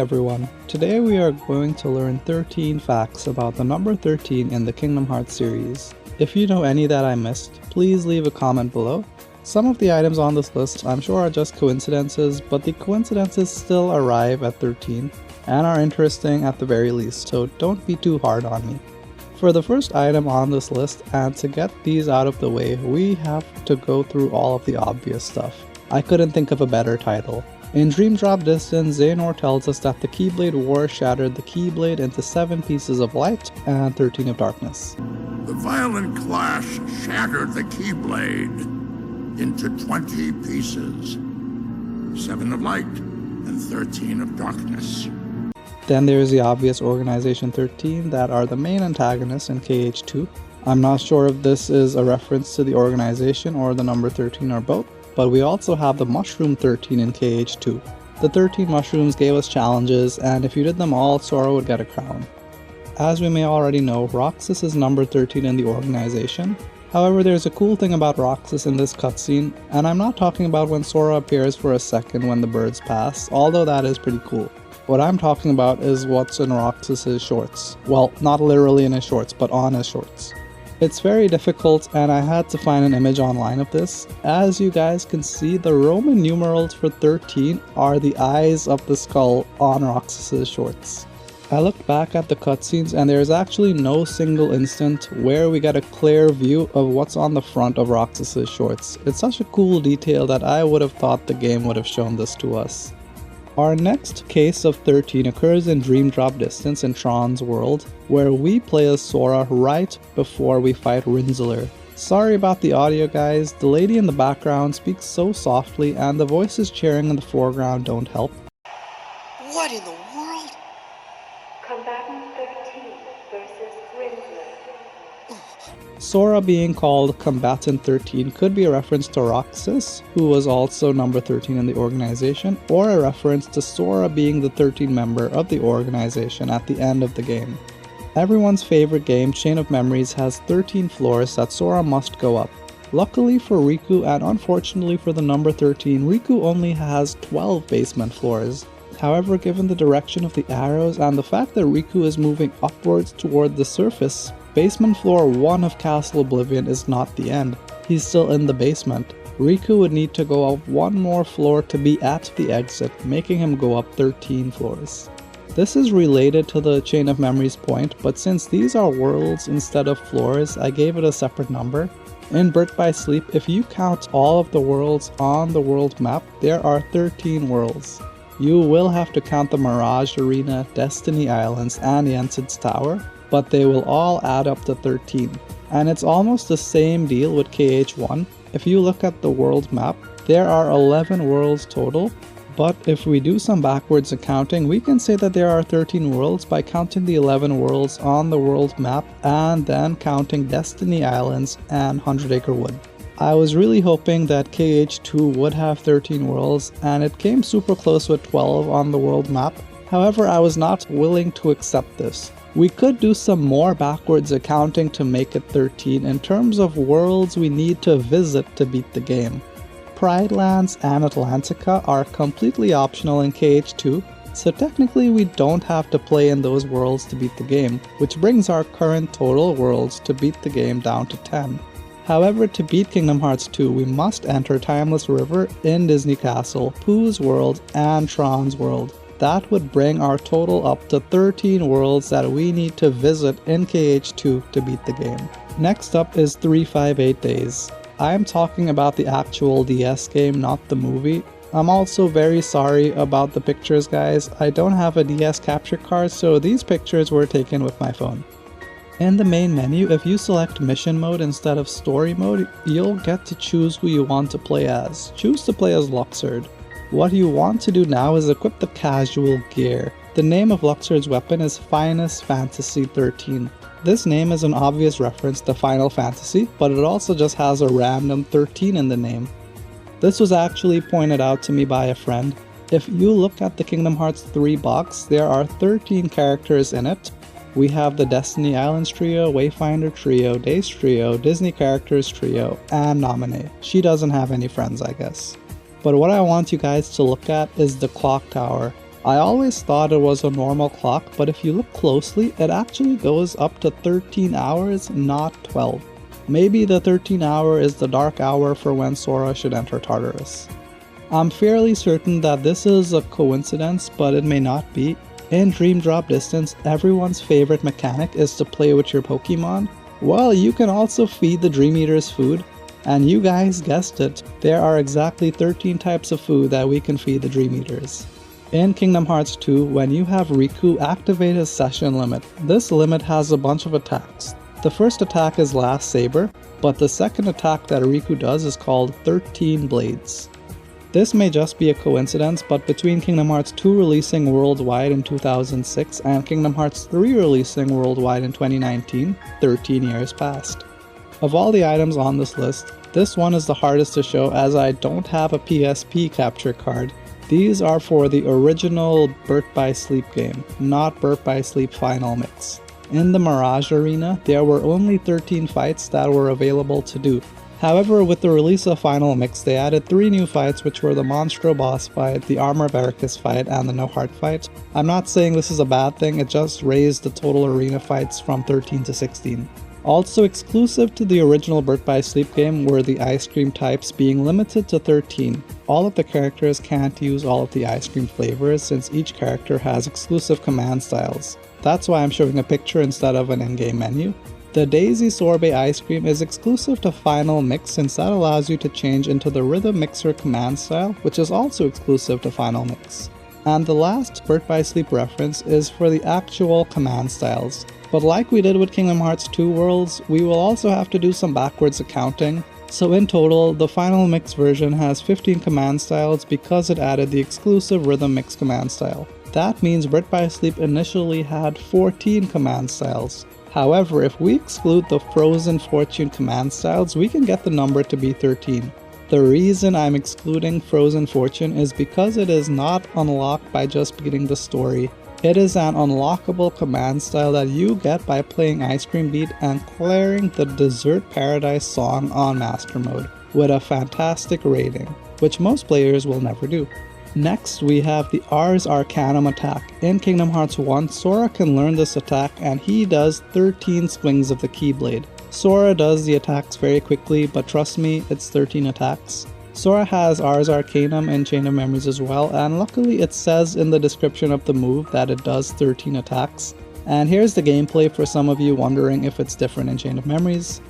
everyone, today we are going to learn 13 facts about the number 13 in the Kingdom Hearts series. If you know any that I missed, please leave a comment below. Some of the items on this list I'm sure are just coincidences, but the coincidences still arrive at 13 and are interesting at the very least, so don't be too hard on me. For the first item on this list, and to get these out of the way, we have to go through all of the obvious stuff. I couldn't think of a better title. In Dream Drop Distance, Xehanort tells us that the Keyblade War shattered the Keyblade into 7 pieces of light and 13 of darkness. The violent clash shattered the Keyblade into 20 pieces, 7 of light and 13 of darkness. Then there's the obvious Organization 13 that are the main antagonists in KH2. I'm not sure if this is a reference to the organization or the number 13 or both, but we also have the Mushroom 13 in KH2. The 13 mushrooms gave us challenges, and if you did them all, Sora would get a crown. As we may already know, Roxas is number 13 in the organization. However, there's a cool thing about Roxas in this cutscene, and I'm not talking about when Sora appears for a second when the birds pass, although that is pretty cool. What I'm talking about is what's in Roxas's shorts. Well, not literally in his shorts, but on his shorts. It's very difficult, and I had to find an image online of this. As you guys can see, the Roman numerals for 13 are the eyes of the skull on Roxas's shorts. I looked back at the cutscenes, and there's actually no single instant where we get a clear view of what's on the front of Roxas's shorts. It's such a cool detail that I would have thought the game would have shown this to us. Our next case of 13 occurs in Dream Drop Distance in Tron's world, where we play as Sora right before we fight Rinzler. Sorry about the audio guys, the lady in the background speaks so softly and the voices cheering in the foreground don't help. What in the world? Combatant 13 versus Rinzler. Sora being called Combatant 13 could be a reference to Roxas, who was also number 13 in the organization, or a reference to Sora being the 13th member of the organization at the end of the game. Everyone's favorite game, Chain of Memories, has 13 floors that Sora must go up. Luckily for Riku, and unfortunately for the number 13, Riku only has 12 basement floors. However, given the direction of the arrows and the fact that Riku is moving upwards toward the surface, basement floor 1 of Castle Oblivion is not the end. He's still in the basement. Riku would need to go up 1 more floor to be at the exit, making him go up 13 floors. This is related to the Chain of Memories point, but since these are worlds instead of floors, I gave it a separate number. In Birth by Sleep, if you count all of the worlds on the world map, there are 13 worlds. You will have to count the Mirage Arena, Destiny Islands, and Yensid's Tower, but they will all add up to 13. And it's almost the same deal with KH1. If you look at the world map, there are 11 worlds total, but if we do some backwards accounting, we can say that there are 13 worlds by counting the 11 worlds on the world map and then counting Destiny Islands and 100 Acre Wood. I was really hoping that KH2 would have 13 worlds, and it came super close with 12 on the world map. However, I was not willing to accept this. We could do some more backwards accounting to make it 13 in terms of worlds we need to visit to beat the game. Pride Lands and Atlantica are completely optional in KH2, so technically we don't have to play in those worlds to beat the game, which brings our current total worlds to beat the game down to 10. However, to beat Kingdom Hearts 2, we must enter Timeless River in Disney Castle, Pooh's World, and Tron's World. That would bring our total up to 13 worlds that we need to visit in KH2 to beat the game. Next up is 358 Days. I am talking about the actual DS game, not the movie. I'm also very sorry about the pictures guys. I don't have a DS capture card, so these pictures were taken with my phone. In the main menu, if you select mission mode instead of story mode, you'll get to choose who you want to play as. Choose to play as Luxord. What you want to do now is equip the casual gear. The name of Luxord's weapon is Finest Fantasy 13. This name is an obvious reference to Final Fantasy, but it also just has a random 13 in the name. This was actually pointed out to me by a friend. If you look at the Kingdom Hearts 3 box, there are 13 characters in it. We have the Destiny Islands Trio, Wayfinder Trio, Days Trio, Disney Characters Trio, and Naminé. She doesn't have any friends, I guess. But what I want you guys to look at is the clock tower. I always thought it was a normal clock, but if you look closely, it actually goes up to 13 hours, not 12. Maybe the 13th hour is the dark hour for when Sora should enter Tartarus. I'm fairly certain that this is a coincidence, but it may not be. In Dream Drop Distance, everyone's favorite mechanic is to play with your Pokemon. Well, you can also feed the Dream Eaters food, and you guys guessed it, there are exactly 13 types of food that we can feed the Dream Eaters. In Kingdom Hearts 2, when you have Riku activate his session limit, this limit has a bunch of attacks. The first attack is Last Saber, but the second attack that Riku does is called 13 Blades. This may just be a coincidence, but between Kingdom Hearts 2 releasing worldwide in 2006 and Kingdom Hearts 3 releasing worldwide in 2019, 13 years passed. Of all the items on this list, this one is the hardest to show as I don't have a PSP capture card. These are for the original Birth by Sleep game, not Birth by Sleep Final Mix. In the Mirage Arena, there were only 13 fights that were available to do. However, with the release of Final Mix, they added 3 new fights, which were the Monstro boss fight, the Armor Barracus fight, and the No Heart fight. I'm not saying this is a bad thing, it just raised the total arena fights from 13 to 16. Also exclusive to the original Birth by Sleep game were the ice cream types being limited to 13. All of the characters can't use all of the ice cream flavors since each character has exclusive command styles. That's why I'm showing a picture instead of an in-game menu. The Daisy Sorbet ice cream is exclusive to Final Mix since that allows you to change into the Rhythm Mixer command style, which is also exclusive to Final Mix. And the last Birth by Sleep reference is for the actual command styles. But like we did with Kingdom Hearts 2 Worlds, we will also have to do some backwards accounting. So in total, the Final Mix version has 15 command styles because it added the exclusive Rhythm Mix command style. That means Birth by Sleep initially had 14 command styles. However, if we exclude the Frozen Fortune command styles, we can get the number to be 13. The reason I'm excluding Frozen Fortune is because it is not unlocked by just beating the story. It is an unlockable command style that you get by playing Ice Cream Beat and clearing the Dessert Paradise song on Master Mode, with a fantastic rating, which most players will never do. Next, we have the Ars Arcanum attack. In Kingdom Hearts 1, Sora can learn this attack and he does 13 swings of the Keyblade. Sora does the attacks very quickly, but trust me, it's 13 attacks. Sora has Ars Arcanum in Chain of Memories as well, and luckily it says in the description of the move that it does 13 attacks. And here's the gameplay for some of you wondering if it's different in Chain of Memories.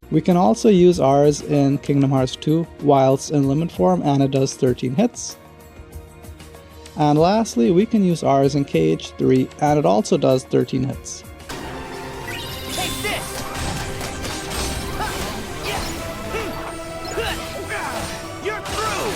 We can also use Ars in Kingdom Hearts 2 whilst in limit form and it does 13 hits. And lastly, we can use Rs in KH3 and it also does 13 hits. Take this! You're through!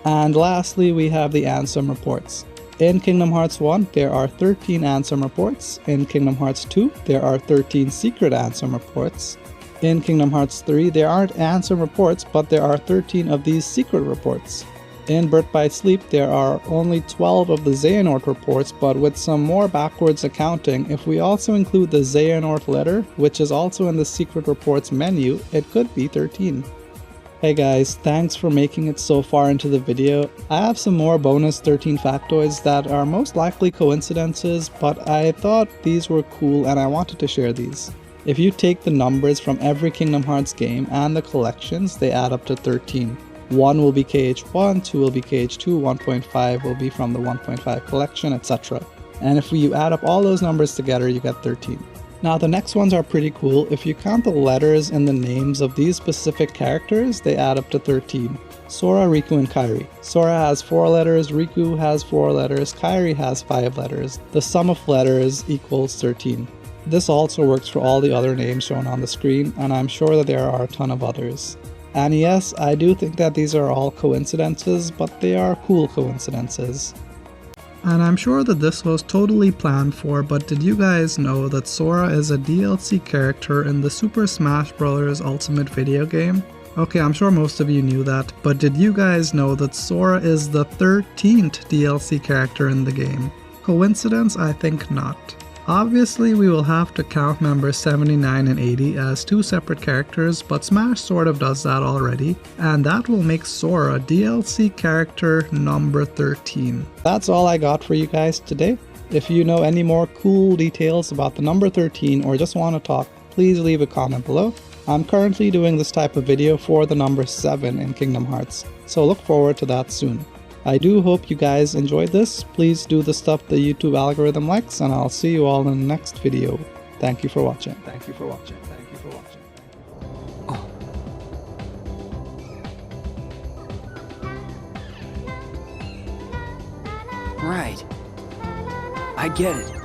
And lastly, we have the Ansem reports. In Kingdom Hearts 1, there are 13 Ansem reports. In Kingdom Hearts 2, there are 13 secret Ansem reports. In Kingdom Hearts 3, there aren't Ansem reports, but there are 13 of these secret reports. In Birth by Sleep, there are only 12 of the Xehanort reports, but with some more backwards accounting, if we also include the Xehanort letter, which is also in the secret reports menu, it could be 13. Hey guys, thanks for making it so far into the video. I have some more bonus 13 factoids that are most likely coincidences, but I thought these were cool and I wanted to share these. If you take the numbers from every Kingdom Hearts game and the collections, they add up to 13. 1 will be KH1, 2 will be KH2, 1.5 will be from the 1.5 collection, etc. And if you add up all those numbers together, you get 13. Now the next ones are pretty cool. If you count the letters in the names of these specific characters, they add up to 13. Sora, Riku, and Kairi. Sora has 4 letters, Riku has 4 letters, Kairi has 5 letters. The sum of letters equals 13. This also works for all the other names shown on the screen, and I'm sure that there are a ton of others. And yes, I do think that these are all coincidences, but they are cool coincidences. And I'm sure that this was totally planned for, but did you guys know that Sora is a DLC character in the Super Smash Bros. Ultimate video game? Okay, I'm sure most of you knew that, but did you guys know that Sora is the 13th DLC character in the game? Coincidence? I think not. Obviously, we will have to count members 79 and 80 as two separate characters, but Smash sort of does that already, and that will make Sora DLC character number 13. That's all I got for you guys today. If you know any more cool details about the number 13 or just want to talk, please leave a comment below. I'm currently doing this type of video for the number 7 in Kingdom Hearts, so look forward to that soon. I do hope you guys enjoyed this. Please do the stuff the YouTube algorithm likes, and I'll see you all in the next video. Thank you for watching. Thank you for watching. Thank you for watching. Right. I get it.